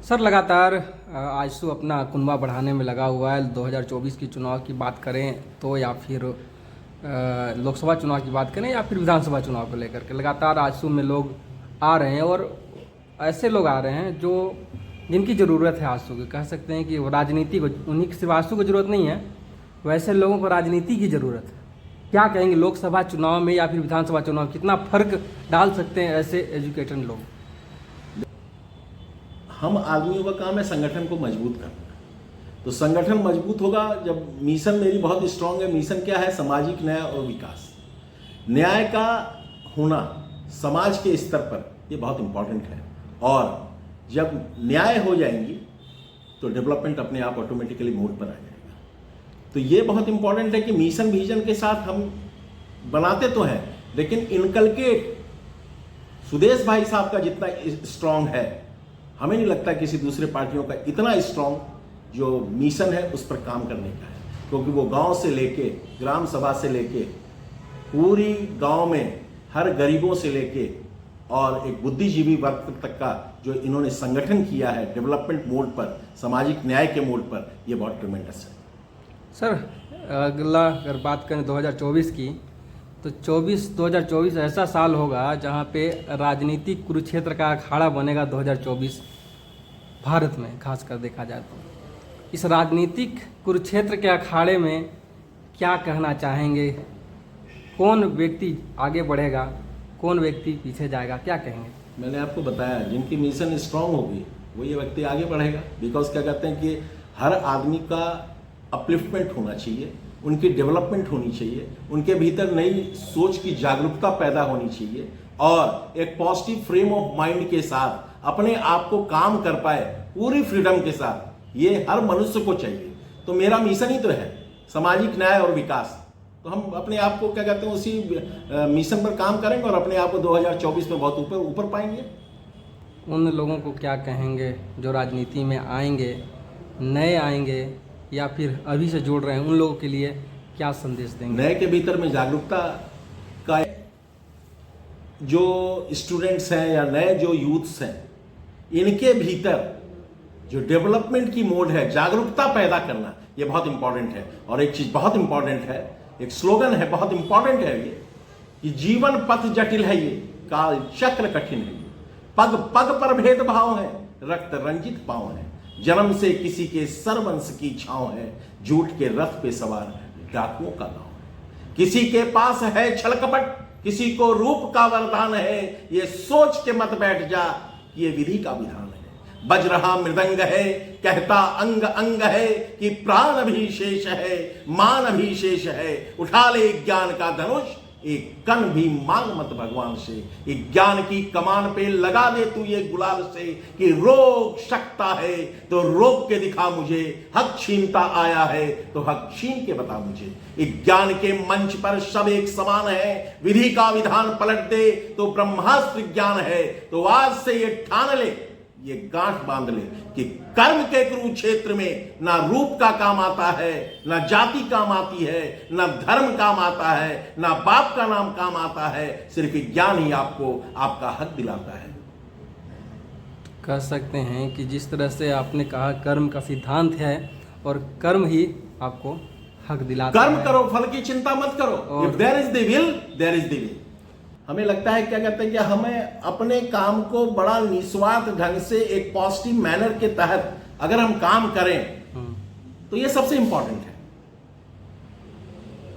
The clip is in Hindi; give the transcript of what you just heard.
सर लगातार आजसू अपना कुनबा बढ़ाने में लगा हुआ है। 2024 की चुनाव की बात करें तो या फिर लोकसभा चुनाव की बात करें या फिर विधानसभा चुनाव को लेकर के लगातार आजसू में लोग आ रहे हैं और ऐसे लोग आ रहे हैं जो जिनकी ज़रूरत है आजसू की। कह सकते हैं कि वो राजनीति को उन्हीं की सिर्फ आजसू को ज़रूरत नहीं है, वैसे लोगों को राजनीति की ज़रूरत है। क्या कहेंगे लोकसभा चुनाव में या फिर विधानसभा चुनाव कितना फ़र्क डाल सकते हैं ऐसे एजुकेटेड लोग? हम आदमियों का काम है संगठन को मजबूत करना। तो संगठन मजबूत होगा जब मिशन मेरी बहुत स्ट्रांग है। मिशन क्या है? सामाजिक न्याय और विकास। न्याय का होना समाज के स्तर पर ये बहुत इंपॉर्टेंट है, और जब न्याय हो जाएंगी तो डेवलपमेंट अपने आप ऑटोमेटिकली मोड पर आ जाएगा। तो ये बहुत इंपॉर्टेंट है कि मिशन विजन के साथ हम बनाते तो हैं, लेकिन इनकलकेट सुदेश भाई साहब का जितना स्ट्रांग है, हमें नहीं लगता किसी दूसरे पार्टियों का इतना स्ट्रांग जो मिशन है उस पर काम करने का है। क्योंकि वो गांव से लेके ग्राम सभा से लेके पूरी गांव में हर गरीबों से लेके और एक बुद्धिजीवी वर्ग तक का जो इन्होंने संगठन किया है डेवलपमेंट मोड पर, सामाजिक न्याय के मोड पर, ये बहुत ट्रिमेंडस है। सर अगला अगर बात करें 2024 की, तो 2024 ऐसा साल होगा जहां पे राजनीतिक कुरुक्षेत्र का अखाड़ा बनेगा 2024 भारत में, खासकर देखा जाए तो। इस राजनीतिक कुरुक्षेत्र के अखाड़े में क्या कहना चाहेंगे? कौन व्यक्ति आगे बढ़ेगा, कौन व्यक्ति पीछे जाएगा, क्या कहेंगे? मैंने आपको बताया, जिनकी मिशन स्ट्रांग होगी वो ये व्यक्ति आगे बढ़ेगा। बिकॉज क्या कहते हैं कि हर आदमी का अपलिफ्टमेंट होना चाहिए, उनकी डेवलपमेंट होनी चाहिए, उनके भीतर नई सोच की जागरूकता पैदा होनी चाहिए, और एक पॉजिटिव फ्रेम ऑफ माइंड के साथ अपने आप को काम कर पाए पूरी फ्रीडम के साथ। ये हर मनुष्य को चाहिए। तो मेरा मिशन ही तो है सामाजिक न्याय और विकास। तो हम अपने आप को क्या कहते हैं उसी मिशन पर काम करेंगे और अपने आप को 2024 में बहुत ऊपर पाएंगे। उन लोगों को क्या कहेंगे जो राजनीति में आएंगे, नए आएंगे या फिर अभी से जुड़ रहे हैं, उन लोगों के लिए क्या संदेश देंगे? नए के भीतर में जागरूकता का, जो स्टूडेंट्स हैं या नए जो यूथ्स हैं, इनके भीतर जो डेवलपमेंट की मोड है, जागरूकता पैदा करना, ये बहुत इंपॉर्टेंट है। और एक चीज बहुत इंपॉर्टेंट है, एक स्लोगन है बहुत इंपॉर्टेंट है ये, कि जीवन पथ जटिल है ये, काल चक्र कठिन है ये, पग पग पर भेदभाव है, रक्त रंजित पांव है, जन्म से किसी के सरवंश की छांव है, झूठ के रथ पे सवार डाकुओं का गांव है। किसी के पास है छल कपट, किसी को रूप का वरदान है, ये सोच के मत बैठ जा कि ये विधि का विधान है। बज रहा मृदंग है, कहता अंग अंग है, कि प्राण भी शेष है, मान भी शेष है, उठा ले ज्ञान का धनुष, एक कण भी मांग मत भगवान से, एक ज्ञान की कमान पे लगा दे तू ये गुलाल से, कि रोक सकता है तो रोक के दिखा मुझे, हक छीनता आया है तो हक छीन के बता मुझे। एक ज्ञान के मंच पर सब एक समान है, विधि का विधान पलट दे तो ब्रह्मास्त्र ज्ञान है। तो आज से ये ठान ले, ये गांठ बांध ले कि कर्म के कुरुक्षेत्र में ना रूप का काम आता है, ना जाति काम आती है, ना धर्म काम आता है, ना बाप का नाम काम आता है, सिर्फ ज्ञान ही आपको आपका हक दिलाता है। कह सकते हैं कि जिस तरह से आपने कहा कर्म का सिद्धांत है और कर्म ही आपको हक दिलाता है। कर्म करो, फल की चिंता मत करो। If there is the will there is the way. हमें लगता है क्या कहते हैं कि हमें अपने काम को बड़ा निस्वार्थ ढंग से एक पॉजिटिव मैनर के तहत अगर हम काम करें तो ये सबसे इंपॉर्टेंट है।